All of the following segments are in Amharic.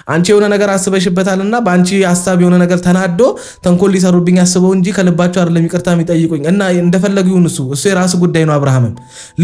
አንቺ የሆነ ነገር አስበሽበታልና በአንቺ ሐሳብ የሆነ ነገር ተናዶ ተንኮል ሊሰሩብኝ አስበው እንጂ ከልባቸው አይደለም ይቅርታ የሚጠይቁኝ እና እንደፈለጉ ይሁን እሱ የራሱ ጉዳይ ነው አብርሃምም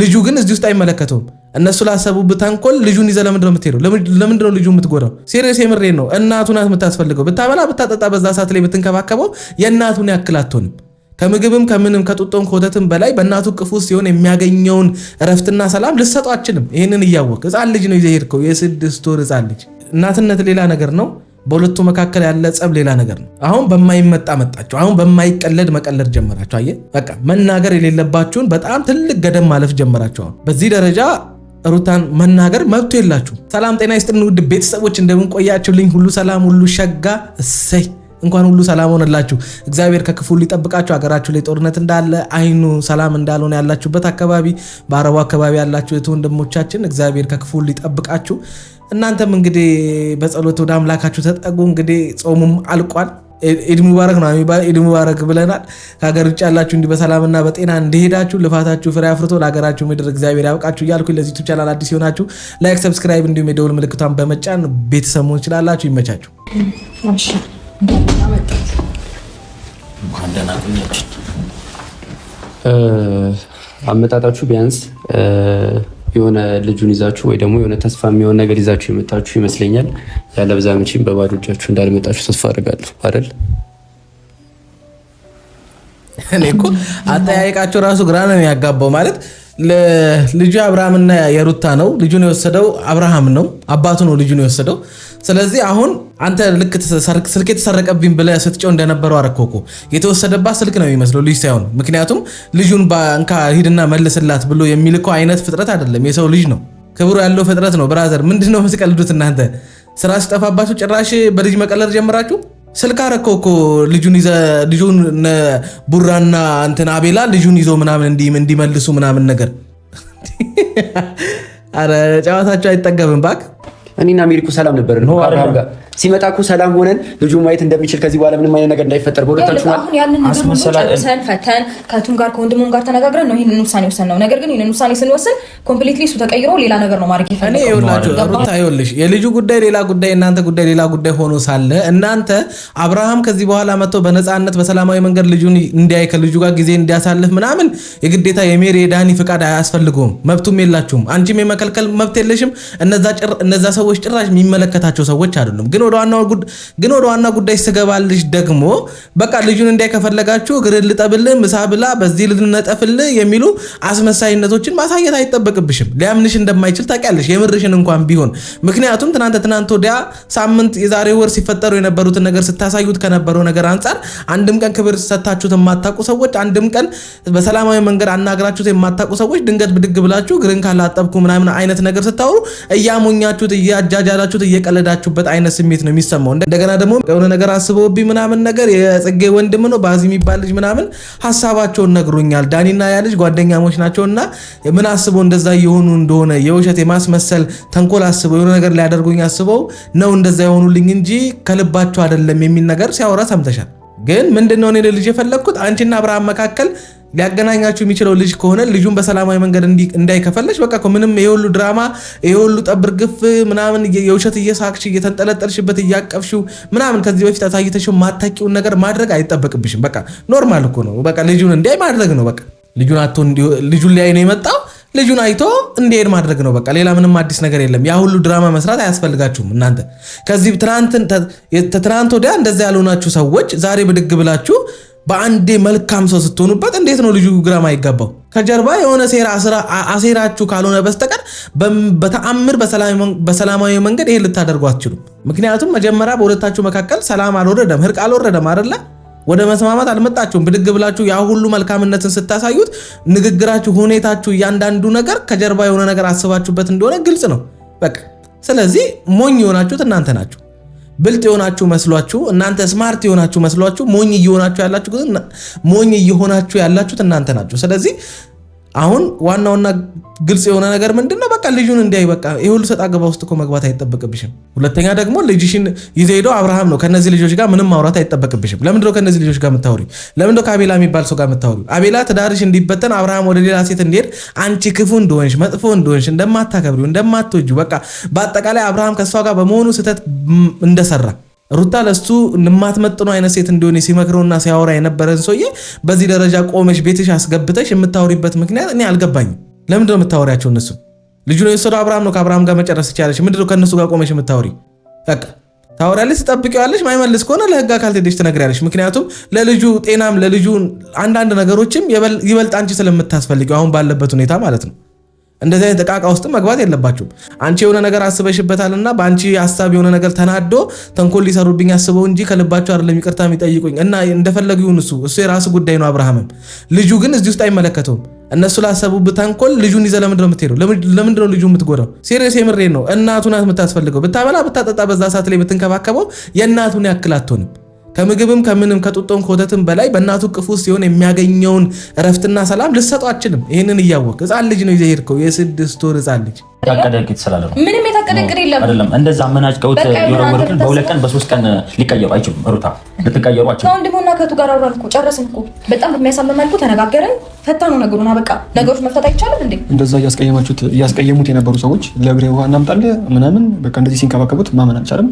ልጁ ግን እዚህ ውስጥ አይመለከተውም እነሱ ላሰቡበት ተንኮል ልጁን ይዘህ ለምንድነው የምትሄደው ለምንድነው ልጁ የምትጎዳው ሲሪየስ የምሬን ነው እናቱ ናት የምታስፈልገው ብታበላ ብታጠጣ በዛ ሰዓት ላይ ብትንከባከበው የእናቱን ያክል አትሆንም ከምግብም ከምንም ከጡጦም ከወተትም በላይ በእናቱ ቅፍ ውስጥ ሲሆን የሚያገኘውን እረፍትና ሰላም ልትሰጠው አትችልም ይሄንን እያወቅ ህፃን ልጅ ነው ይዘህ ሄድከው የ6 ወር ህፃን ልጅ እናትነት ሌላ ነገር ነው በሁለቱ መካከል ያለ ጸብ ሌላ ነገር ነው አሁን በማይመጣ መጣችሁ አሁን በማይቀለድ መቀለድ ጀመራችሁ አየ በቃ መናገር የሌለባችሁን በጣም ትልቅ ገደም ማለፍ ጀመራችሁ በዚህ ደረጃ ሩታን መናገር መብቱ የላችሁ ሰላም ጤና ይስጥልን ውድ ቤተሰቦች እንደምን ቆያችሁልኝ ሁሉ ሰላም ሁሉ ሸጋ እሰይ እንኳን ሁሉ ሰላም ሆነላችሁ እግዚአብሔር ከክፉ ሊጠብቃችሁ ሀገራችሁ ላይ ጦርነት እንዳለ አይኑ ሰላም እንዳልሆነ ያላችሁበት አካባቢ በአረቡ አካባቢ ያላችሁ ወንድሞቻችን እግዚአብሔር ከክፉ ሊጠብቃችሁ እናንተም እንግዲህ በጸሎት ወደ አምላካችሁ ተጠጉ እንግዲህ ጾሙም አልቋል ኢድ ሙባረክ ነው ኢድ ሙባረክ ብለናል ከሀገር ውጭ ያላችሁ እንዲህ በሰላምና በጤና እንደሄዳችሁ ልፋታችሁ ፍሬ አፍርቶ ለሀገራችሁ ምድር እግዚአብሔር ያብቃችሁ እያልኩ ለዚህ ዩቲዩብ ቻናል አዲስ ይሆናችሁ ላይክ ሰብስክራይብ እንዲሁም የደውል ምልክቷን በመጫን ቤተሰብ መሆን ይችላልላችሁ ይመቻችሁ እሺ አመጣጣችሁ ቢያንስ የሆነ ልጁን ይዛችሁ ወይ ደግሞ የሆነ ተስፋ የሚሆን ነገር ይዛችሁ የመጣችሁ ይመስለኛል ያለ በዛ መቼም በባዶ እጃችሁ እንዳልመጣችሁ ተስፋ አደርጋለሁ አይደል እኔ እኮ አጠያየቃቸው ራሱ ግራ ነው የሚያጋባው ማለት ልጁ አብርሃምና የሩታ ነው ልጁን የወሰደው አብርሃም ነው አባቱ ነው ልጁን የወሰደው ስለዚህ አሁን አንተ ልክ ስልክ የተሰረቀብኝ ብለህ ስትጨው እንደነበረው አረኮኮ የተወሰደባት ስልክ ነው የሚመስለው ልጅ ሳይሆን ምክንያቱም ልጁን ባንካ ሂድና መልስላት ብሎ የሚልከው አይነት ፍጥረት አይደለም የሰው ልጅ ነው ክብሩ ያለው ፍጥረት ነው ብራዘር ምንድነው የምትቀልዱት እናንተ ስራ ሲጠፋባችሁ ጭራሽ በልጅ መቀለድ ጀምራችሁ ስልክ አረኮኮ ልጁን ቡራና እንትና አቤላ ልጁን ይዞ ምናምን እንዲመልሱ ምናምን ነገር አረ ጨዋታቸው አይጠገብም ባክ እኔና አሜሪኩ ሰላም ነበር ነው አብርሃም ጋር ሲመጣ እኮ ሰላም ሆነን ልጁ ማየት እንደሚችል ከዚህ በኋላ ምንም አይነት ነገር እንዳይፈጠር በሁለታችሁ ማለት አሁን ያንን ነገር ጨርሰን ፈተን ከቱን ጋር ከወንድሙም ጋር ተነጋግረን ነው ይሄንን ውሳኔ ወሰነው ነገር ግን ይሄንን ውሳኔ ስንወስን ኮምፕሊትሊ እሱ ተቀይሮ ሌላ ነገር ነው ማድረግ ይፈልጋል እኔ ይኸውላችሁ ሩታ ይኸውልሽ የልጁ ጉዳይ ሌላ ጉዳይ እናንተ ጉዳይ ሌላ ጉዳይ ሆኖ ሳለ እናንተ አብርሃም ከዚህ በኋላ መጥቶ በነፃነት በሰላማዊ መንገድ ልጁን እንዲያይ ከልጁ ጋር ጊዜ እንዲያሳልፍ ምናምን የግዴታ የሜሪ የዳኒ ፍቃድ አያስፈልገውም መብቱም የላችሁም አንቺም የመከልከል መብት የለሽም እነዛ ሰዎች ጭራሽ የሚመለከታቸው ሰዎች አይደሉም ግን ወደ ዋና ጉዳይ ስገባልሽ ደግሞ በቃ ልጁን እንዳይከፈለጋችሁ ግርል ልጠብልህ ምሳ ብላ በዚህ ልነጠፍልህ የሚሉ አስመሳይነቶችን ማሳየት አይጠበቅብሽም ሊያምንሽ እንደማይችል ታውቂያለሽ የምርሽን እንኳን ቢሆን ምክንያቱም ትናንት ወዲያ ሳምንት የዛሬ ወር ሲፈጠሩ የነበሩትን ነገር ስታሳዩት ከነበረው ነገር አንፃር አንድም ቀን ክብር ሰጣችሁት የማታውቁ ሰዎች አንድም ቀን በሰላማዊ መንገድ አናግራችሁት የማታውቁ ሰዎች ድንገት ብድግ ብላችሁ ግርን ካላጠብኩ ምናምን አይነት ነገር ስታወሩ እያሞኛችሁት እያጃጃላችሁት እየቀለዳችሁበት አይነት ስሜት ነው የሚሰማው እንደገና ደግሞ የሆነ ነገር አስበውብኝ ምናምን ነገር የጽጌ ወንድም ነው ባዚ የሚባል ልጅ ምናምን ሐሳባቸውን ነግሩኛል ዳኒና ያ ልጅ ጓደኛሞች ናቸውና ምን አስበው እንደዛ የሆኑ እንደሆነ የውሸት የማስመሰል ተንኮል አስበው የሆነ ነገር ሊያደርጉኝ አስበው ነው እንደዛ የሆኑልኝ እንጂ ከልባቸው አይደለም የሚል ነገር ሲያወራ ሰምተሻል ግን ምንድነው እኔ ልጅ የፈለኩት አንቺና አብርሃም መካከል ሊያገናኛችሁ የሚችለው ልጅ ከሆነ ልጁን በሰላማዊ መንገድ እንዳይከፈለሽ በቃ ምንም የሁሉ ድራማ የሁሉ ጠብር ግፍ ምናምን የውሸት እየሳቅሽ እየተንጠለጠልሽበት እያቀፍሽው ምናምን ከዚህ በፊት አሳይተሽው ማታቂውን ነገር ማድረግ አይጠበቅብሽም በቃ ኖርማል እኮ ነው በቃ ልጁን እንዲያይ ማድረግ ነው በቃ ልጁን ላይ ነው የመጣው ልጁን አይቶ እንዲሄድ ማድረግ ነው በቃ ሌላ ምንም አዲስ ነገር የለም ያ ሁሉ ድራማ መስራት አያስፈልጋችሁም እናንተ ከዚህ ትናንት ወዲያ እንደዛ ያልሆናችሁ ሰዎች ዛሬ ብድግ ብላችሁ በአንዴ መልካም ሰው ስትሆኑበት እንዴት ነው ልጁ ግራማ አይገባው ከጀርባ የሆነ ሴራ አሴራችሁ ካልሆነ በስተቀር በተአምር በሰላማዊ መንገድ ይሄ ልታደርጉ አትችሉም ምክንያቱም መጀመሪያ በሁለታችሁ መካከል ሰላም አልወረደም ህርቅ አልወረደም አይደለ ወደ መስማማት አልመጣችሁም ብድግ ብላችሁ ያ ሁሉ መልካምነትን ስታሳዩት ንግግራችሁ ሁኔታችሁ እያንዳንዱ ነገር ከጀርባ የሆነ ነገር አስባችሁበት እንደሆነ ግልጽ ነው በቃ ስለዚህ ሞኝ የሆናችሁት እናንተ ናችሁ ብልጥ የሆናችሁ መስሏችሁ እናንተ ስማርት የሆናችሁ መስሏችሁ ሞኝ እየሆናችሁ ያላችሁት እናንተ ናችሁ ስለዚህ አሁን ዋናውና ግልጽ የሆነ ነገር ምንድነው? በቃ ልጁን እንዲያይ በቃ ይሁሉ ሰጣ ገባ ውስጥ እኮ መግባት አይጠበቅብሽም። ሁለተኛ ደግሞ ልጅሽን ይዘህ ሄዶ አብርሃም ነው ከነዚህ ልጆች ጋር ምንም ማውራት አይጠበቅብሽም። ለምንድነው ከነዚህ ልጆች ጋር የምታወሪ? ለምንድነው ከአቤላ የሚባል ሰው ጋር የምታወሪ? አቤላ ትዳርሽ እንዲበተን አብርሃም ወደ ሌላ ሴት እንዲሄድ አንቺ ክፉ እንደሆንሽ መጥፎ እንደሆንሽ እንደማታከብሪው እንደማትወጂው በቃ በአጠቃላይ አብርሃም ከሷ ጋር በመሆኑ ስህተት እንደሰራ ሩታ ለሱ የማትመጥኑ አይነት ሴት እንደሆነ ሲመክረውና ሲያወራ የነበረን ሰውዬ በዚህ ደረጃ ቆመሽ ቤትሽ አስገብተሽ የምታወሪበት ምክንያት እኔ አልገባኝም። ለምንድነው የምታወሪያቸው? እነሱ ልጁ ነው የወሰደው አብርሃም ነው። ከአብርሃም ጋር መጨረስ ይቻለሽ ምንድነው ከነሱ ጋር ቆመሽ የምታወሪ? በቃ ታወሪያለሽ፣ ትጠብቂዋለሽ። ማይመልስ ከሆነ ለህግ አካል ትሄደሽ ትነግሪያለሽ። ምክንያቱም ለልጁ ጤናም ለልጁ አንዳንድ ነገሮችም ይበልጥ አንቺ ስለምታስፈልጊው አሁን ባለበት ሁኔታ ማለት ነው። እንደዚህ አይነት ጥቃቃ ውስጥ መግባት የለባችሁም። አንቺ የሆነ ነገር አስበሽበታልና በአንቺ ሐሳብ የሆነ ነገር ተናዶ ተንኮል ሊሰሩብኝ አስበው እንጂ ከልባቸው አይደለም ይቅርታ የሚጠይቁኝ እና እንደፈለጉ ይሁን። እሱ የራሱ ጉዳይ ነው። አብርሃምም ልጁ ግን እዚህ ውስጥ አይመለከተውም። እነሱ ላሰቡበት ተንኮል ልጁን ይዘህ ለምንድን ነው የምትሄደው? ለምንድን ነው ልጁ የምትጎዳው? ሲሪየስ የምሬን ነው። እናቱ ናት የምታስፈልገው። ብታበላ ብታጠጣ በዛ ሰዓት ላይ ብትንከባከበው የእናቱን ያክል አትሆንም። ከምግብም ከምንም ከጡጦም ከወተትም በላይ በእናቱ ቅፍ ውስጥ ሲሆን የሚያገኘውን እረፍትና ሰላም ልሰጠው አችልም። ይሄንን እያወቅ ህፃን ልጅ ነው ይዘህ ሄድከው። የ6 ወር ህፃን ልጅ ታቀደልክ ይተሰላል ነው ምንም የታቀደልክ የለም አይደለም። እንደዛ አመናጭቀውት ይወረወሩት በ2 ቀን በ3 ቀን ሊቀየሩ አይችሉም። ሩታ ልትቀየሩ አችልም። ወንድሙና ከቱ ጋር አውራን እኮ ጨረስን እኮ በጣም በሚያሳምን መልኩ ተነጋገረን ፈታኑ ነገሩና በቃ ነገሮች መፍታት አይቻልም እንዴ? እንደዛ እያስቀየሙት የነበሩ ሰዎች ለብሬ ውሃ እናምጣልህ ምናምን በቃ እንደዚህ ሲንከባከቡት ማመን አልቻለም።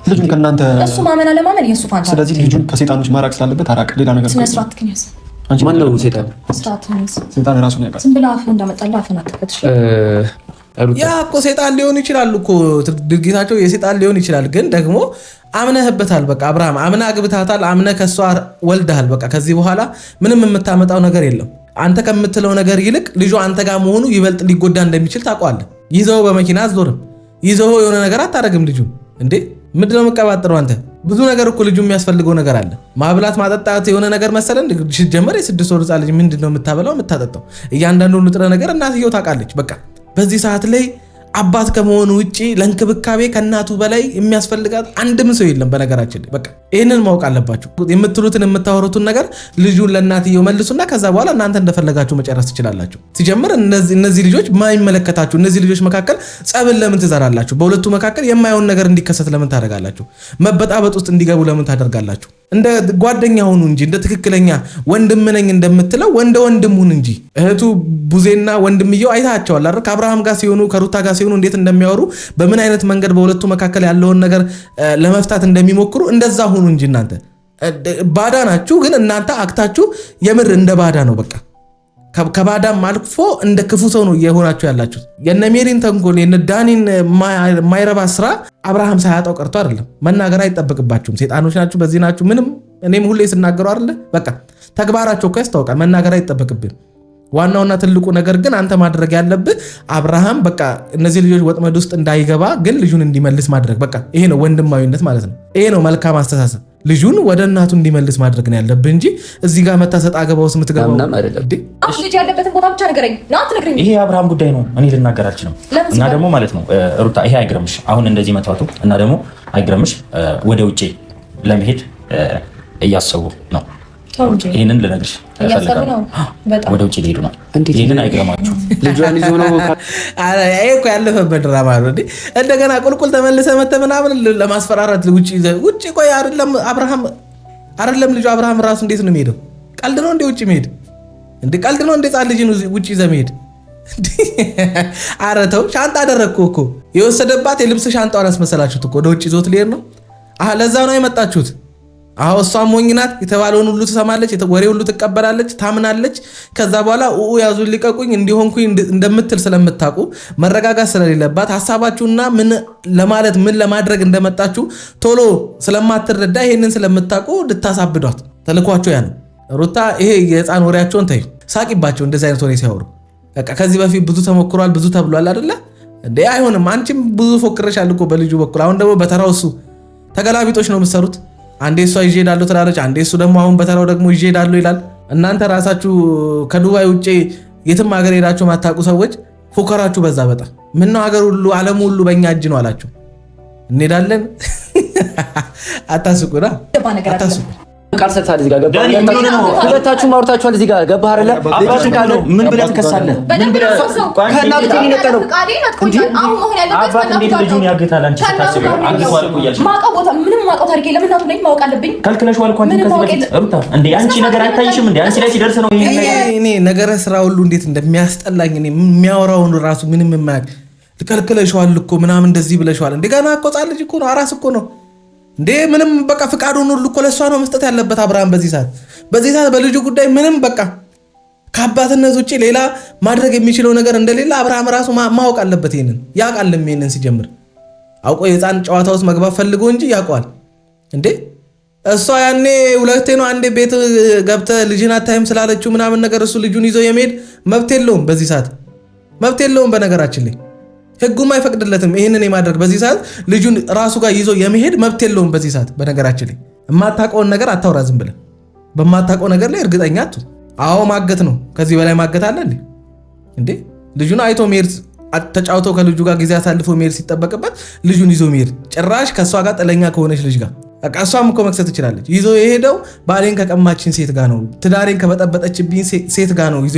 ልጁን ከናንተ እሱ ማመን አለማመን የሱ ፋንታ። ስለዚህ ልጁን ከሰይጣኖች ማራቅ ስላለበት አራቅ። ሌላ ነገር ስነ ስርዓት ክንያስ አንቺ ማን ነው ሰይጣን? ሰይጣን ራሱን ያውቃል። ዝም ብላ አፍ እንዳመጣላ አፈናቀፈች። ያ እኮ ሰይጣን ሊሆን ይችላል እኮ ድርጊታቸው የሰይጣን ሊሆን ይችላል። ግን ደግሞ አምነህበታል። በቃ አብርሃም አምነህ አግብታታል። አምነህ ከሷ ወልደሃል። በቃ ከዚህ በኋላ ምንም የምታመጣው ነገር የለም። አንተ ከምትለው ነገር ይልቅ ልጁ አንተ ጋር መሆኑ ይበልጥ ሊጎዳ እንደሚችል ታውቀዋለህ። ይዘው በመኪና አትዞርም። ይዘው የሆነ ነገር አታደርግም። ልጁ እንዴ ምንድነው የምትቀባጥረው አንተ? ብዙ ነገር እኮ ልጁ የሚያስፈልገው ነገር አለ። ማብላት ማጠጣት የሆነ ነገር መሰለን ሲጀመር የ6 ወር ህፃን ልጅ ምንድነው የምታበላው የምታጠጣው? እያንዳንዱ ንጥረ ነገር እናትየው ታውቃለች። በቃ በዚህ ሰዓት ላይ አባት ከመሆኑ ውጪ ለእንክብካቤ ከእናቱ በላይ የሚያስፈልጋት አንድም ሰው የለም። በነገራችን በቃ ይህንን ማወቅ አለባችሁ። የምትሉትን የምታወሩትን ነገር ልጁን ለእናትየው መልሱና ከዛ በኋላ እናንተ እንደፈለጋችሁ መጨረስ ትችላላችሁ። ሲጀምር እነዚህ ልጆች ማይመለከታችሁ። እነዚህ ልጆች መካከል ጸብን ለምን ትዘራላችሁ? በሁለቱ መካከል የማይሆን ነገር እንዲከሰት ለምን ታደርጋላችሁ? መበጣበጥ ውስጥ እንዲገቡ ለምን ታደርጋላችሁ? እንደ ጓደኛ ሁኑ እንጂ እንደ ትክክለኛ ወንድም ነኝ እንደምትለው ወንድም ሁን እንጂ። እህቱ ቡዜና ወንድምየው አይታቸዋል አይደል? ከአብርሃም ጋር ሲሆኑ ከሩታ ጋር ሲሆኑ እንዴት እንደሚያወሩ በምን አይነት መንገድ በሁለቱ መካከል ያለውን ነገር ለመፍታት እንደሚሞክሩ እንደዛ ሁኑ እንጂ። እናንተ ባዳ ናችሁ፣ ግን እናንተ አክታችሁ የምር እንደ ባዳ ነው። በቃ ከባዳም አልፎ እንደ ክፉ ሰው ነው እየሆናችሁ ያላችሁት። የነ ሜሪን ተንኮል የነ ዳኒን ማይረባ ስራ አብርሃም ሳያጣው ቀርቶ አይደለም። መናገር አይጠበቅባችሁም። ሴጣኖች ናችሁ፣ በዚህ ናችሁ። ምንም እኔም ሁሌ ስናገሩ አይደለ በቃ ተግባራቸው እኮ ያስታውቃል። መናገር አይጠበቅብን። ዋናውና ትልቁ ነገር ግን አንተ ማድረግ ያለብህ አብርሃም በቃ እነዚህ ልጆች ወጥመድ ውስጥ እንዳይገባ ግን ልጁን እንዲመልስ ማድረግ። በቃ ይሄ ነው ወንድማዊነት ማለት ነው። ይሄ ነው መልካም አስተሳሰብ። ልጁን ወደ እናቱ እንዲመልስ ማድረግ ነው ያለብህ እንጂ እዚህ ጋር መታሰጥ አገባው ውስጥ የምትገባው ልጅ ያለበትን ቦታ ብቻ ንገረኝ። ይሄ የአብርሃም ጉዳይ ነው። እኔ ልናገር አልችልም። እና ደግሞ ማለት ነው ሩታ ይሄ አይግረምሽ። አሁን እንደዚህ መጥፋቱ እና ደግሞ አይግረምሽ። ወደ ውጪ ለመሄድ እያሰቡ ነው። ይሄንን ልነግርሽ እፈልጋለሁ። ወደ ውጪ ሊሄዱ ነው። ይሄንን አይግረማችሁ። ልጇን ይዞ ነው። አረ ይሄ እኮ ያለፈበት ድራማ ነው እንዴ! እንደገና ቁልቁል ተመልሰህ መተህ ምናምን ለማስፈራራት ውጪ ቆይ። አይደለም ልጁ አብርሃም ራሱ እንዴት ነው የሚሄደው? ቀልድ ነው እንዴ? ውጪ መሄድ እንዴ? ቀልድ ነው እንዴ? ጻል ልጅ ነው ውጪ ይዘህ መሄድ? አረ ተው። ሻንጣ አደረግኩ እኮ የወሰደባት የልብስ ሻንጣውን አስመሰላችሁት እኮ። ወደ ውጪ ይዞት ሊሄድ ነው። ለዛ ነው የመጣችሁት። እሷም ሞኝ ናት። የተባለውን ሁሉ ትሰማለች፣ ወሬ ሁሉ ትቀበላለች፣ ታምናለች። ከዛ በኋላ ያዙ ሊቀቁኝ እንዲሆንኩኝ እንደምትል ስለምታውቁ መረጋጋት ስለሌለባት ሀሳባችሁና ምን ለማድረግ እንደመጣችሁ ቶሎ ስለማትረዳ ይሄንን ስለምታውቁ ልታሳብዷት ተልኳቸው ያ ነው። ሩታ ይሄ የህፃን ወሬያቸውን ተይ፣ ሳቂባቸው። እንደዚህ አይነት ወሬ ሲያወሩ በቃ ከዚህ በፊት ብዙ ተሞክሯል፣ ብዙ ተብሏል አይደለ እንዴ? አይሆንም። አንቺም ብዙ ፎክረሻል እኮ በልጁ በኩል። አሁን ደግሞ በተራው እሱ ተገላቢጦች ነው የምትሰሩት። አንዴ እሷ ይዤ ሄዳለሁ ትላለች፣ አንዴ እሱ ደግሞ አሁን በተራው ደግሞ ይዤ ሄዳለሁ ይላል። እናንተ ራሳችሁ ከዱባይ ውጭ የትም ሀገር ሄዳችሁ ማታውቁ ሰዎች ፎከራችሁ በዛ በጣም። ምነው ሀገር ሁሉ ዓለም ሁሉ በእኛ እጅ ነው አላችሁ። እንሄዳለን። አታስቁና አታስቁ። ቃል ሰጥታል እዚህ ጋር ገባህ? ሁለታችሁም አውርታችኋል እዚህ ጋር ገባህ አይደለ? አባቱ ካለ ምን ብለህ ትከሳለህ? ምን ብለህ ከእናቱ ነው አባት እንዴት ልጁን ያግታል? አንቺ ስታስቢ አግቷል እኮ እያልሽ ማውቀው ቦታ ምንም ማውቀው ታሪክ የለም። እናቱ ነኝ ማወቅ አለብኝ። ከልክለሽዋል እኮ አንቺ ከዚህ በፊት ሩታ እንዴ አንቺ ነገር አይታይሽም እንዴ? አንቺ ላይ ሲደርስ ነው ይሄ እኔ ነገረ ስራ ሁሉ እንዴት እንደሚያስጠላኝ እኔ የሚያወራውን ራሱ ምንም የማያውቅ ልከልክለሽዋል እኮ ምናምን እንደዚህ ብለሽዋል እንዴ? ገና እኮ ጻል ልጅ እኮ ነው አራስ እኮ ነው እንዴ ምንም በቃ ፍቃዱን ሁሉ እኮ ለሷ ነው መስጠት ያለበት አብርሃም። በዚህ ሰዓት በልጁ ጉዳይ ምንም በቃ ከአባትነት ውጪ ሌላ ማድረግ የሚችለው ነገር እንደሌለ አብርሃም ራሱ ማወቅ አለበት። ይሄንን ያውቃልም። ይሄንን ሲጀምር አውቆ የህፃን ጨዋታ ውስጥ መግባት ፈልጎ እንጂ ያውቀዋል እንዴ። እሷ ያኔ ሁለቴ ነው አንዴ ቤት ገብተህ ልጅን አታይም ስላለችው ምናምን ነገር እሱ ልጁን ይዞ የመሄድ መብት የለውም። በዚህ ሰዓት መብት የለውም። በነገራችን ላይ ህጉም አይፈቅድለትም ይህንን የማድረግ በዚህ ሰዓት ልጁን ራሱ ጋር ይዞ የመሄድ መብት የለውም። በዚህ ሰዓት በነገራችን ላይ የማታውቀውን ነገር አታውራ። ዝም ብለህ በማታውቀው ነገር ላይ እርግጠኛ አትሁን። አዎ ማገት ነው። ከዚህ በላይ ማገት አለ እንዴ? ልጁን አይቶ መሄድ ተጫውቶ ከልጁ ጋር ጊዜ አሳልፎ መሄድ ሲጠበቅበት ልጁን ይዞ መሄድ ጭራሽ ከእሷ ጋር ጥለኛ ከሆነች ልጅ ጋር በቃ እሷም እኮ መክሰት ትችላለች። ይዞ የሄደው ባሌን ከቀማችን ሴት ጋር ነው፣ ትዳሬን ከበጠበጠችብኝ ሴት ጋር ነው ይዞ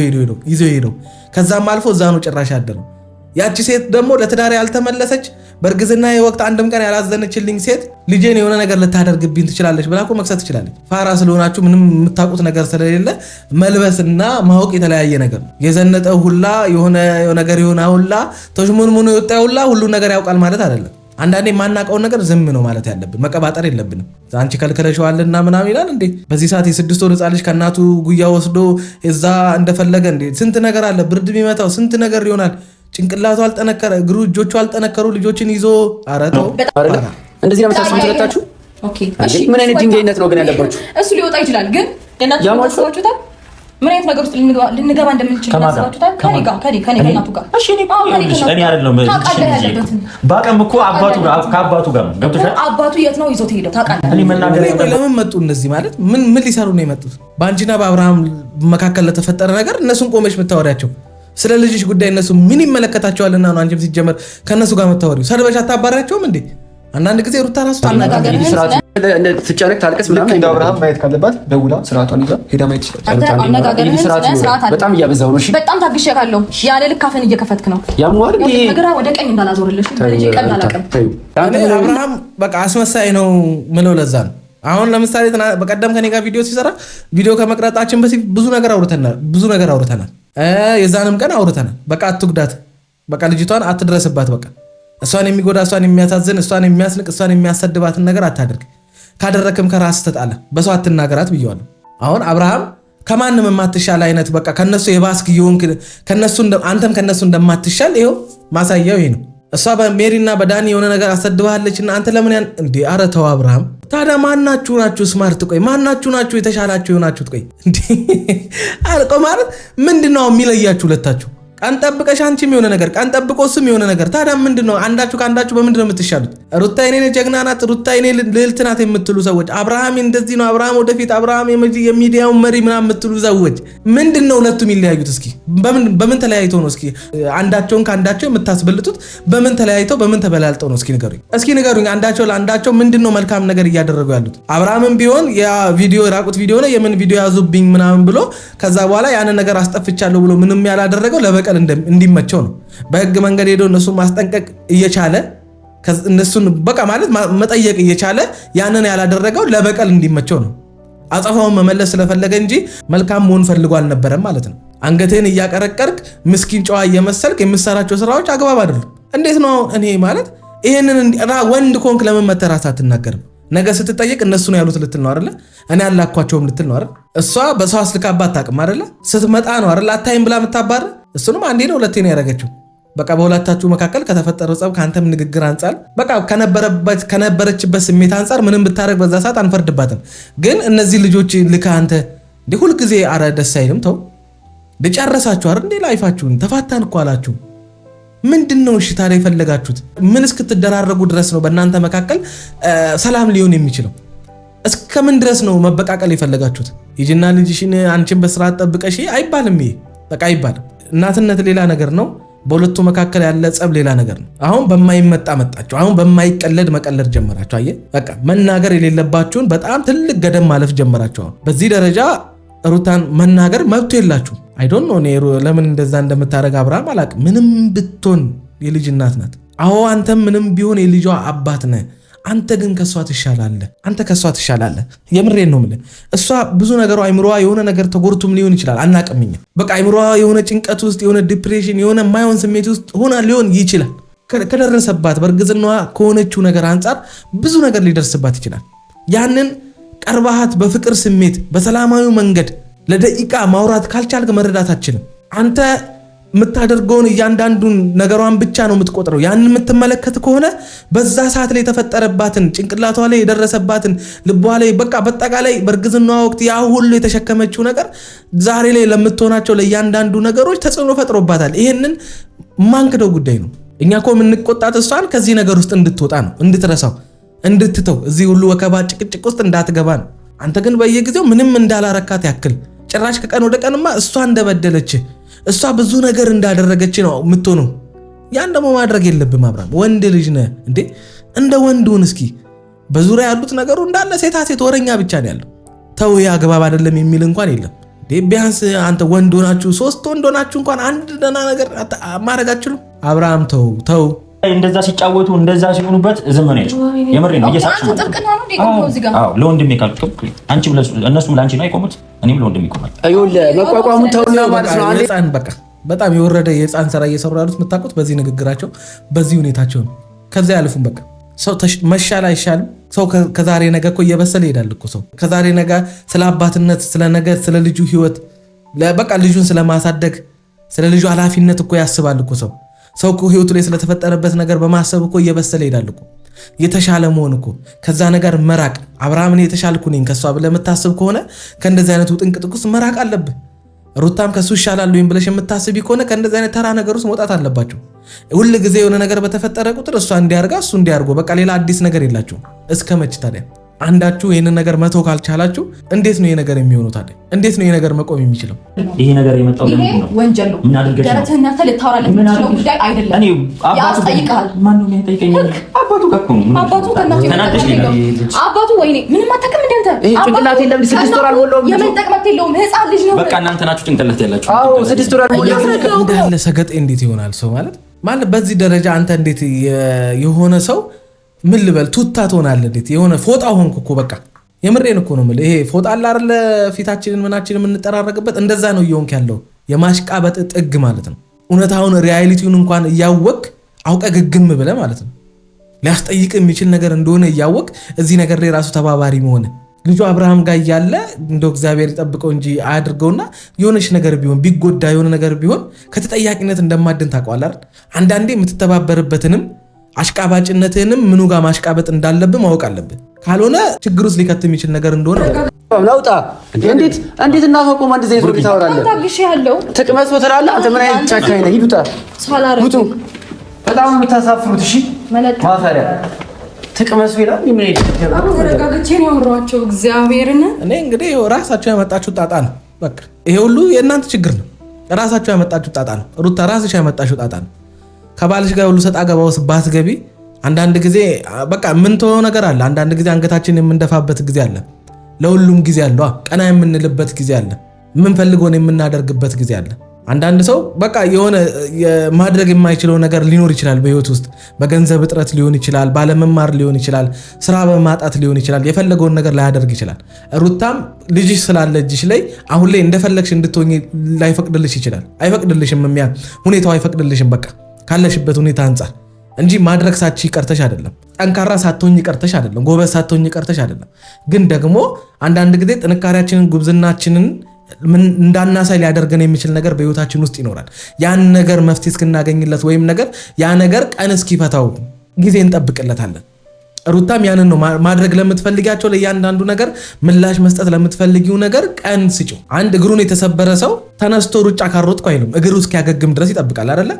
ሄደው። ከዛም አልፎ እዛ ነው ጭራሽ ያደረው። ያቺ ሴት ደግሞ ለትዳሬ ያልተመለሰች በእርግዝና ወቅት አንድም ቀን ያላዘነችልኝ ሴት ልጄን የሆነ ነገር ልታደርግብኝ ትችላለች ብላ እኮ መክሰት ትችላለች። ፋራ ስለሆናችሁ ምንም የምታውቁት ነገር ስለሌለ መልበስና ማወቅ የተለያየ ነገር ነው። የዘነጠው ሁላ የሆነ ነገር የሆነ ሁላ ተሽሙንሙኑ የወጣ ሁላ ሁሉ ነገር ያውቃል ማለት አይደለም። አንዳንዴ የማናውቀውን ነገር ዝም ነው ማለት ያለብን፣ መቀባጠር የለብንም። አንቺ ከልክለሽዋልና ምናምን ይላል እንዴ? በዚህ ሰዓት የ6 ወር ሕፃን ልጅ ከእናቱ ጉያ ወስዶ እዛ እንደፈለገ እንዴ? ስንት ነገር አለ። ብርድ ቢመታው ስንት ነገር ይሆናል። ጭንቅላቱ አልጠነከረ፣ እግሩ እጆቹ አልጠነከሩ ልጆችን ይዞ አረተው እንደዚህ ነው የምታስቡት ሁለታችሁ? ኦኬ እሺ። ምን አይነት ድንጋይነት ነው ግን ያለባችሁ? እሱ ሊወጣ ይችላል ግን እናንተ ታስባችሁታል? ምን አይነት ነገር ውስጥ ልንገባ እንደምንችል ታስባችሁታል? ከኔ ከእናቱ ጋር እሺ። እኔ አይደለም ባቀም እኮ ከአባቱ ጋር ነው ገብቶሻል። አባቱ የት ነው ይዞት ሄደው ታውቃለህ? እኔ መናገር ለምን መጡ እነዚህ ማለት ምን ሊሰሩ ነው የመጡት? በአንቺና በአብርሃም መካከል ለተፈጠረ ነገር እነሱን ቆመሽ የምታወሪያቸው ስለ ልጅሽ ጉዳይ እነሱ ምን ይመለከታቸዋልና ነው አንቺም ሲጀመር ከነሱ ጋር መታወሪው? ሰድበሽ አታባሪያቸውም እንዴ? አንዳንድ ጊዜ ሩታ ራሱ ትጨነቅ ታልቀስ ምናምን እንደ አብርሃም ማየት ካለባት ደውላ ስርዓቷን ይዛ ሄዳ ማየት ይችላል። በጣም እያበዛው ነው። እሺ በጣም ታግሼካለሁ። ያለ ልክ አፈን እየከፈትክ ነው። ያሟር ግራ ወደ ቀኝ እንዳላዞርልሽ ልጅ ቀላል አቀም አብርሃም በቃ አስመሳይ ነው ምለው ለዛ ነው። አሁን ለምሳሌ በቀደም ከኔ ጋር ቪዲዮ ሲሰራ ቪዲዮ ከመቅረጣችን በፊት ብዙ ነገር አውርተናል። የዛንም ቀን አውርተናል። በቃ አትጉዳት፣ በቃ ልጅቷን አትድረስባት፣ በቃ እሷን የሚጎዳ እሷን የሚያሳዝን እሷን የሚያስንቅ እሷን የሚያሰድባትን ነገር አታድርግ። ካደረክም ከራስህ ተጣላ፣ በሰው አትናገራት ብየዋለሁ። አሁን አብርሃም ከማንም የማትሻል አይነት በቃ ከነሱ የባስክ ይሁን አንተም ከነሱ እንደማትሻል ይኸው ማሳያው ይሄ ነው። እሷ በሜሪና በዳኒ የሆነ ነገር አሰድባለችና አንተ ለምን እንዴ? ኧረ ተው አብርሃም። ታዲያ ማናችሁ ናችሁ ስማርት? ቆይ ማናችሁ ናችሁ የተሻላችሁ የሆናችሁት? ቆይ እንዴ አልቆ ማለት ምንድነው የሚለያችሁ ሁለታችሁ? ቀን ጠብቀሽ አንቺም የሆነ ነገር ቀን ጠብቆ እሱም የሆነ ነገር። ታዲያ ምንድነው አንዳችሁ ከአንዳችሁ በምንድነው የምትሻሉት? ሩታ የኔ ጀግና ናት፣ ሩታ የኔ ልዕልት ናት የምትሉ ሰዎች፣ አብርሃም እንደዚህ ነው፣ አብርሃም ወደፊት፣ አብርሃም የሚዲያው መሪ ምናምን የምትሉ ሰዎች ምንድነው ሁለቱ የሚለያዩት? እስኪ በምን ተለያይተው ነው? እስኪ አንዳቸውን ከአንዳቸው የምታስበልጡት በምን ተለያይተው በምን ተበላልጠው ነው? እስኪ ንገሩኝ። አንዳቸው ለአንዳቸው ምንድነው መልካም ነገር እያደረጉ ያሉት? አብርሃምም ቢሆን ያ ቪዲዮ ራቁት ቪዲዮ ነው የምን ቪዲዮ ያዙብኝ ምናምን ብሎ ከዛ በኋላ ያንን ነገር አስጠፍቻለሁ ብሎ ምንም ያላደረገው ለበቀል እንዲመቸው ነው። በህግ መንገድ ሄዶ እነሱን ማስጠንቀቅ እየቻለ እነሱን በቃ ማለት መጠየቅ እየቻለ ያንን ያላደረገው ለበቀል እንዲመቸው ነው። አጸፋውን መመለስ ስለፈለገ እንጂ መልካም መሆን ፈልጎ አልነበረም ማለት ነው። አንገቴን እያቀረቀርክ ምስኪን ጨዋ እየመሰልክ የምሰራቸው ስራዎች አግባብ አይደሉም። እንዴት ነው እኔ ማለት ይሄንን ወንድ ኮንክ ለምን መተራስ አትናገርም? ነገ ስትጠየቅ እነሱ ነው ያሉት ልትል ነው አይደለ? እኔ ያላኳቸውም ልትል ነው አይደል? እሷ በሰው አስልካባት አታውቅም አይደለ? ስትመጣ ነው አይደል አታይም ብላ የምታባረ። እሱንም አንዴ ነው ሁለቴ ነው ያደረገችው። በቃ በሁለታችሁ መካከል ከተፈጠረው ጸብ ከአንተም ንግግር አንጻር በቃ ከነበረችበት ስሜት አንጻር ምንም ብታረግ በዛ ሰዓት አንፈርድባትም። ግን እነዚህ ልጆች ልካ አንተ እንዴ ሁልጊዜ አረ ደስ አይልም። ተው ልጨረሳችሁ አይደል እንዴ ላይፋችሁን ተፋታን እኮ አላችሁ። ምንድነው እሺ ታዲያ የፈለጋችሁት? ምን እስክትደራረጉ ድረስ ነው በእናንተ መካከል ሰላም ሊሆን የሚችለው? እስከምን ድረስ ነው መበቃቀል የፈለጋችሁት? ሂጂና ልጅሽን አንቺን በስርዓት ጠብቀሽ አይባልም። ይሄ በቃ አይባልም። እናትነት ሌላ ነገር ነው፣ በሁለቱ መካከል ያለ ጸብ ሌላ ነገር ነው። አሁን በማይመጣ መጣችሁ። አሁን በማይቀለድ መቀለድ ጀመራችሁ። አየህ በቃ መናገር የሌለባችሁን በጣም ትልቅ ገደም ማለፍ ጀመራችሁ። በዚህ ደረጃ ሩታን መናገር መብቱ የላችሁ። አይ ዶንት ኖ ለምን እንደዛ እንደምታደርግ አብርሃም አላውቅም። ምንም ብትሆን የልጅ እናት ናት። አዎ አንተም ምንም ቢሆን የልጇ አባት ነህ። አንተ ግን ከሷ ትሻላለህ። የምሬን ነው የምልህ። እሷ ብዙ ነገሯ አይምሮዋ የሆነ ነገር ተጎርቱም ሊሆን ይችላል አናቅምኛ። በቃ አይምሮዋ የሆነ ጭንቀት ውስጥ የሆነ ዲፕሬሽን የሆነ የማይሆን ስሜት ውስጥ ሆና ሊሆን ይችላል። ከደረሰባት በእርግዝናዋ ከሆነችው ነገር አንጻር ብዙ ነገር ሊደርስባት ይችላል። ያንን ቀርባሃት በፍቅር ስሜት በሰላማዊ መንገድ ለደቂቃ ማውራት ካልቻልክ መረዳት አትችልም። አንተ የምታደርገውን እያንዳንዱን ነገሯን ብቻ ነው የምትቆጥረው። ያንን የምትመለከት ከሆነ በዛ ሰዓት ላይ የተፈጠረባትን ጭንቅላቷ ላይ የደረሰባትን ልቧ ላይ በቃ በጠቃላይ በእርግዝናዋ ወቅት ያ ሁሉ የተሸከመችው ነገር ዛሬ ላይ ለምትሆናቸው ለእያንዳንዱ ነገሮች ተጽዕኖ ፈጥሮባታል። ይሄንን ማንክደው ጉዳይ ነው። እኛ እኮ የምንቆጣት እሷን ከዚህ ነገር ውስጥ እንድትወጣ ነው፣ እንድትረሳው፣ እንድትተው፣ እዚህ ሁሉ ወከባ ጭቅጭቅ ውስጥ እንዳትገባ ነው። አንተ ግን በየጊዜው ምንም እንዳላረካት ያክል ጭራሽ ከቀን ወደ ቀንማ እሷ እንደበደለች እሷ ብዙ ነገር እንዳደረገች ነው የምትሆነው። ያን ደግሞ ማድረግ የለብም አብርሃም። ወንድ ልጅ ነህ እንዴ? እንደ ወንዱን እስኪ በዙሪያ ያሉት ነገሩ እንዳለ ሴታ ሴት ወረኛ ብቻ ነው ያለው። ተው አግባብ አይደለም የሚል እንኳን የለም። ቢያንስ አንተ ወንድ ሆናችሁ 3 ወንድ ሆናችሁ እንኳን አንድ ደህና ነገር ማድረግ አትችሉም? አብርሃም ተው። እንደዛ ሲጫወቱ እንደዛ ሲሆኑበት ዝም ነው ያለው። የምሬ ነው። እየሳቅሽ ነው። አዎ ለወንድሜ ካልኩ አንቺ እነሱም ለአንቺ ነው አይቆሙት፣ እኔም ለወንድሜ ይቆማል። መቋቋሙን ተው ነው ማለት ነው። ህፃን በቃ በጣም የወረደ የህፃን ስራ እየሰሩ ያሉት የምታውቁት በዚህ ንግግራቸው በዚህ ሁኔታቸው ነው። ከዛ ያልፉም በቃ ሰው መሻል አይሻልም? ሰው ከዛሬ ነገ እኮ እየበሰለ ይሄዳል እኮ ሰው ከዛሬ ነገ ስለ አባትነት ስለ ነገ ስለ ልጁ ህይወት በቃ ልጁን ስለማሳደግ ስለ ልጁ ኃላፊነት እኮ ያስባል እኮ ሰው እኮ ህይወቱ ላይ ስለተፈጠረበት ነገር በማሰብ እኮ እየበሰለ ይሄዳል እኮ። የተሻለ መሆን እኮ ከዛ ነገር መራቅ። አብርሃምን የተሻልኩ ነኝ ከሷ ብለህ የምታስብ ከሆነ ከእንደዚህ አይነት ውጥንቅጥ ውስጥ መራቅ አለብህ። ሩታም ከሱ ይሻላል ወይም ብለሽ የምታስብ ከሆነ ከእንደዚህ አይነት ተራ ነገር ውስጥ መውጣት አለባቸው። ሁል ጊዜ የሆነ ነገር በተፈጠረ ቁጥር እሷ እንዲያርጋ እሱ እንዲያርጎ በቃ ሌላ አዲስ ነገር የላችሁም። እስከ መች ታዲያ? አንዳችሁ ይሄንን ነገር መተው ካልቻላችሁ እንዴት ነው ይሄ ነገር የሚሆነው ታዲያ? እንዴት ነው ይሄ ነገር መቆም የሚችለው? ይሄ ነገር የመጣው ለምን ነው? ወንጀል ነው። ምን አድርገሽ ነው? ደረትህን ነፍተህ ልታወራለት የምትችለው ጉዳይ አይደለም። እኔ ያስጠይቃል። ማን ነው የሚጠይቀኝ? አባቱ ጋር ነው። አባቱ ከእናቱ ተናደሽ ነው። አባቱ ወይኔ ምንም አታውቅም እንደ አንተ። ይሄ ጭንቅላት የለም 6 ወር አልሞላውም። የምን ጠቅመት የለውም። ህፃን ልጅ ነው። በቃ እናንተ ናችሁ ጭንቅላት ያላችሁ። አዎ 6 ወር አልሞላውም። እንዳለ ሰገጤ እንዴት ይሆናል ሰው ማለት በዚህ ደረጃ አንተ እንዴት የሆነ ሰው ምን ልበል ቱታ ትሆናለህ? እንዴት የሆነ ፎጣ ሆንኩ እኮ በቃ የምሬን እኮ ነው የምልህ። ይሄ ፎጣ አለ አይደል ፊታችንን ምናችንን የምንጠራረግበት እንደዛ ነው እየሆንክ ያለው። የማሽቃበጥ ጥግ ማለት ነው። እውነታውን ሪያሊቲውን እንኳን እያወቅ አውቀ ግግም ብለህ ማለት ነው። ሊያስጠይቅ የሚችል ነገር እንደሆነ እያወቅ እዚህ ነገር ላይ ራሱ ተባባሪ መሆን ልጁ አብርሃም ጋር እያለ እንደው እግዚአብሔር ይጠብቀው እንጂ አያድርገውና የሆነች ነገር ቢሆን ቢጎዳ የሆነ ነገር ቢሆን ከተጠያቂነት እንደማድን ታውቀዋለህ አይደል? አንዳንዴ የምትተባበርበትንም አሽቃባጭነትንም ምኑ ጋር ማሽቃበጥ እንዳለብህ ማወቅ አለብህ። ካልሆነ ችግር ውስጥ ሊከት የሚችል ነገር እንደሆነ ናውጣ። እንዴት እናፈቆም አንድ ዘይት ነው ታወራለህ? ታግሽ ያለው ተቀመጥ ወተራላ አንተ ምን አይነት ጫካኝ ነህ? ሂዱታ ሳላረቱ በጣም የምታሳፍሩት። እሺ ማፈሪያ ተቀመጡ ይላል። ምን ይደረጋል? ተረጋግቼ ነው ያወራኋቸው እግዚአብሔርን። እኔ እንግዲህ ራሳችሁ ያመጣችሁት ጣጣ ነው። በቃ ይሄ ሁሉ የእናንተ ችግር ነው። ራሳችሁ ያመጣችሁት ጣጣ ነው። ሩታ ራስሽ ያመጣችሁት ጣጣ ነው። ከባልሽ ጋር ሁሉ ሰጣ ገባ ውስጥ ባትገቢ አንዳንድ ጊዜ በቃ ምን ተወው ነገር አለ። አንዳንድ ጊዜ አንገታችን የምንደፋበት ጊዜ አለ። ለሁሉም ጊዜ አለው። ቀና የምንልበት ጊዜ አለ። የምንፈልገውን የምናደርግበት ጊዜ አለ። አንዳንድ ሰው በቃ የሆነ ማድረግ የማይችለው ነገር ሊኖር ይችላል በህይወት ውስጥ በገንዘብ እጥረት ሊሆን ይችላል፣ ባለመማር ሊሆን ይችላል፣ ስራ በማጣት ሊሆን ይችላል። የፈለገውን ነገር ላያደርግ ይችላል። ሩታም ልጅሽ ስላለ እጅሽ ላይ አሁን ላይ እንደፈለግሽ እንድትሆኚ ላይፈቅድልሽ ይችላል። አይፈቅድልሽም፣ ሁኔታው አይፈቅድልሽም። በቃ ካለሽበት ሁኔታ አንጻር እንጂ ማድረግ ሳቺ ቀርተሽ አይደለም። ጠንካራ ሳትሆኚ ቀርተሽ አይደለም። ጎበዝ ሳትሆኚ ቀርተሽ አይደለም። ግን ደግሞ አንዳንድ ጊዜ ጥንካሬያችንን ጉብዝናችንን እንዳናሳይ ሊያደርገን የሚችል ነገር በህይወታችን ውስጥ ይኖራል። ያን ነገር መፍትሄ እስክናገኝለት ወይም ነገር ያ ነገር ቀን እስኪፈታው ጊዜ እንጠብቅለታለን። ሩታም ያንን ነው ማድረግ ለምትፈልጋቸው ለእያንዳንዱ ነገር ምላሽ መስጠት ለምትፈልጊው ነገር ቀን ስጪው። አንድ እግሩን የተሰበረ ሰው ተነስቶ ሩጫ ካሮጥኩ አይልም። እግሩ እስኪያገግም ድረስ ይጠብቃል አይደለ?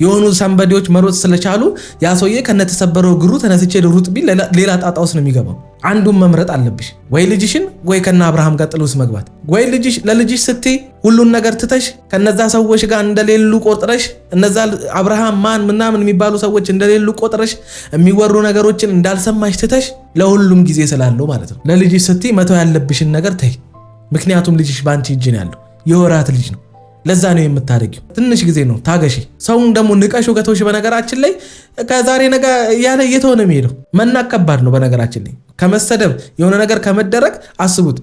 የሆኑ ሰንበዴዎች መሮጥ ስለቻሉ ያ ሰውዬ ከነተሰበረው እግሩ ተነስቼ ልሩጥ ቢል ሌላ ጣጣ ውስጥ ነው የሚገባው። አንዱን መምረጥ አለብሽ። ወይ ልጅሽን ወይ ከነ አብርሃም ጋር ጥሎስ መግባት፣ ወይ ለልጅሽ ስትይ ሁሉን ነገር ትተሽ ከነዛ ሰዎች ጋር እንደሌሉ ቆጥረሽ እነዛ አብርሃም ማን ምናምን የሚባሉ ሰዎች እንደሌሉ ቆጥረሽ የሚወሩ ነገሮችን እንዳልሰማሽ ትተሽ ለሁሉም ጊዜ ስላለው ማለት ነው ለልጅሽ ስትይ መተው ያለብሽን ነገር ተይ። ምክንያቱም ልጅሽ ባንቺ እጅ ነው ያለው፣ የወራት ልጅ ነው። ለዛ ነው የምታረጊው። ትንሽ ጊዜ ነው ታገሺ። ሰውን ደግሞ ንቀሽ ከተውሽ በነገራችን ላይ ከዛሬ ነገ ያለ እየተው ነው የሚሄደው። መናቅ ከባድ ነው በነገራችን ላይ ከመሰደብ የሆነ ነገር ከመደረግ አስቡት።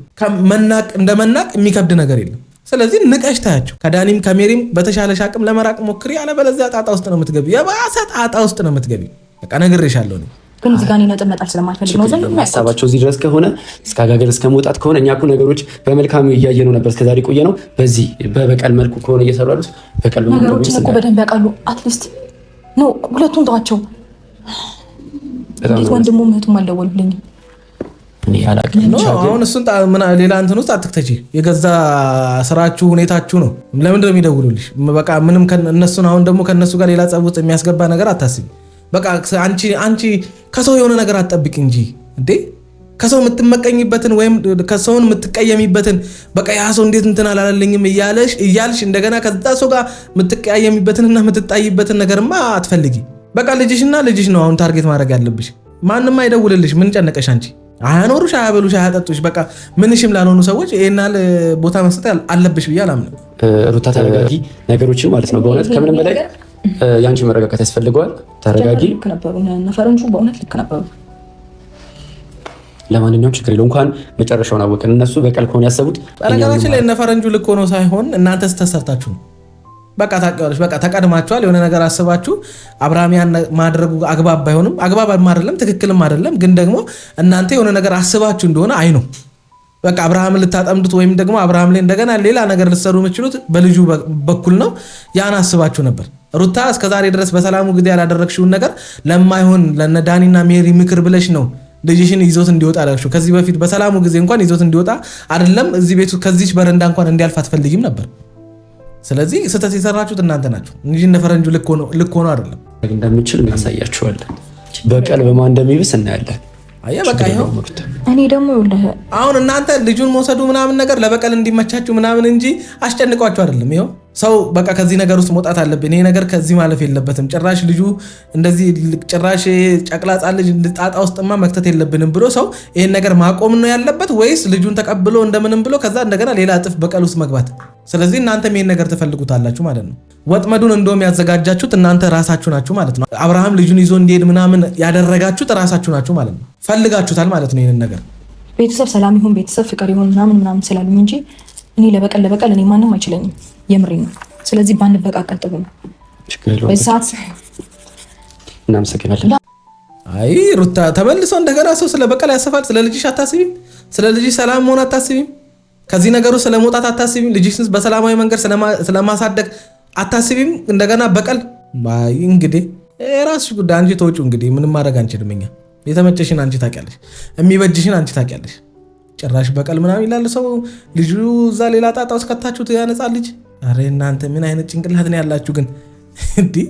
መናቅ እንደመናቅ የሚከብድ ነገር የለም። ስለዚህ ንቀሽ ታያቸው። ከዳኒም ከሜሪም በተሻለሽ አቅም ለመራቅ ሞክሪ። አለበለዚያ ጣጣ ውስጥ ነው የምትገቢ፣ የባሰ ጣጣ ውስጥ ነው የምትገቢ። በቃ ነግሬሻለሁ ነው ግን እዚህ ጋር ነጥብ መጣል ስለማልፈልግ ነው። ዘንድ ሀሳባቸው እዚህ ድረስ ከሆነ እስከ አጋገር እስከ መውጣት ከሆነ እኛ እኮ ነገሮች በመልካም እያየነው ነበር እስከዛሬ ቆየ ነው። በዚህ በበቀል መልኩ ከሆነ እየሰሩ ያሉት በቀል ነገሮችን እኮ በደንብ ያውቃሉ። አትሊስት ነው ሁለቱም ተዋቸው። እንዴት ወንድሙ እህቱም አልደወሉልኝም? አሁን እሱን ሌላ እንትን ውስጥ አትክተቺ። የገዛ ስራችሁ ሁኔታችሁ ነው። ለምንድን ነው የሚደውሉልሽ? በቃ ምንም እነሱን አሁን ደግሞ ከእነሱ ጋር ሌላ ጸብ ውስጥ የሚያስገባ ነገር አታስቢ። በቃ አንቺ ከሰው የሆነ ነገር አትጠብቂ እንጂ እንዴ ከሰው የምትመቀኝበትን ወይም ከሰውን የምትቀየሚበትን በቃ ያ ሰው እንዴት እንትን አላለልኝም እያልሽ እንደገና ከዛ ሰው ጋር የምትቀያየሚበትንና የምትጣይበትን ነገርማ አትፈልጊ። በቃ ልጅሽ ነው አሁን ታርጌት ማድረግ ያለብሽ። ማንም አይደውልልሽ። ምን ጨነቀሽ አንቺ? አያኖሩሽ፣ አያበሉሽ፣ አያጠጡሽ። በቃ ምንሽም ላልሆኑ ሰዎች ይሄናል ቦታ መስጠት አለብሽ ብዬ አላምንም። ሩታ ተረጋጊ፣ ነገሮችን ማለት ነው በእውነት ከምንም በላይ ያንቺ መረጋጋት ያስፈልገዋል። ተረጋጊ። ፈረንጁ በእውነት ልክ ነበሩ። ለማንኛውም ችግር የለው እንኳን መጨረሻውን አወቅን። እነሱ በቀል ከሆነ ያሰቡት በነገራችን ላይ እነ ፈረንጁ ልክ ሆኖ ሳይሆን እናንተ ስተሰርታችሁ ነው። በቃ ታውቂዋለሽ፣ በቃ ተቀድማችኋል። የሆነ ነገር አስባችሁ አብርሃም ያን ማድረጉ አግባብ ባይሆንም አግባብም አይደለም ትክክልም አይደለም፣ ግን ደግሞ እናንተ የሆነ ነገር አስባችሁ እንደሆነ አይ ነው በቃ አብርሃምን ልታጠምዱት ወይም ደግሞ አብርሃም ላይ እንደገና ሌላ ነገር ልትሰሩ የምትችሉት በልጁ በኩል ነው። ያን አስባችሁ ነበር። ሩታ እስከዛሬ ድረስ በሰላሙ ጊዜ ያላደረግሽውን ነገር ለማይሆን ለነ ዳኒና ሜሪ ምክር ብለሽ ነው ልጅሽን ይዞት እንዲወጣ አደረግሽው። ከዚህ በፊት በሰላሙ ጊዜ እንኳን ይዞት እንዲወጣ አይደለም እዚህ ቤቱ ከዚህች በረንዳ እንኳን እንዲያልፍ አትፈልጊም ነበር። ስለዚህ ስህተት የሰራችሁት እናንተ ናችሁ እንጂ እነ ፈረንጁ ልክ ሆኖ አይደለም። እንደምችል እናሳያችኋለን። በቀል በማን እንደሚብስ እናያለን። አያ በቃ ይሄው እኔ ደግሞ አሁን እናንተ ልጁን መውሰዱ ምናምን ነገር ለበቀል እንዲመቻችሁ ምናምን እንጂ አስጨንቋችሁ አይደለም። ይሄው ሰው በቃ ከዚህ ነገር ውስጥ መውጣት አለብን፣ ይሄ ነገር ከዚህ ማለፍ የለበትም፣ ጭራሽ ልጁ እንደዚህ ጭራሽ ጨቅላጻ ልጅ ጣጣ ውስጥማ መክተት የለብንም ብሎ ሰው ይሄን ነገር ማቆም ነው ያለበት፣ ወይስ ልጁን ተቀብሎ እንደምንም ብሎ ከዛ እንደገና ሌላ እጥፍ በቀል ውስጥ መግባት? ስለዚህ እናንተም ይሄን ነገር ትፈልጉታላችሁ ማለት ነው። ወጥመዱን እንደውም ያዘጋጃችሁት እናንተ ራሳችሁ ናችሁ ማለት ነው። አብርሃም ልጁን ይዞ እንዲሄድ ምናምን ያደረጋችሁት ራሳችሁ ናችሁ ማለት ነው። ፈልጋችሁታል ማለት ነው ይሄንን ነገር። ቤተሰብ ሰላም ይሁን፣ ቤተሰብ ፍቅር ይሁን ምናምን ስላሉኝ እንጂ እኔ ለበቀል እኔ ማንም አይችለኝም። የምሬ ነው። ስለዚህ ባንበቃቀል ጥሩ ነው። በሰዓት እናመሰግናለን። አይ ሩታ ተመልሶ እንደገና ሰው ስለ በቀል ያሰፋል። ስለ ልጅሽ አታስቢም? ስለ ልጅሽ ሰላም መሆን አታስቢም? ከዚህ ነገሩ ስለመውጣት አታስቢም? ልጅሽን በሰላማዊ መንገድ ስለማሳደግ አታስቢም? እንደገና በቀል እንግዲህ የራስሽ ጉዳይ። አንቺ ተወጪው እንግዲህ ምንም ማድረግ አንችልም እኛ። የተመቸሽን አንቺ ታውቂያለሽ፣ የሚበጅሽን አንቺ ታውቂያለሽ። ጭራሽ በቀል ምናምን ይላል ሰው። ልጁ እዛ ሌላ ጣጣ ውስጥ ከታችሁት ያነጻ ልጅ። አረ እናንተ ምን አይነት ጭንቅላት ነው ያላችሁ ግን እንዲህ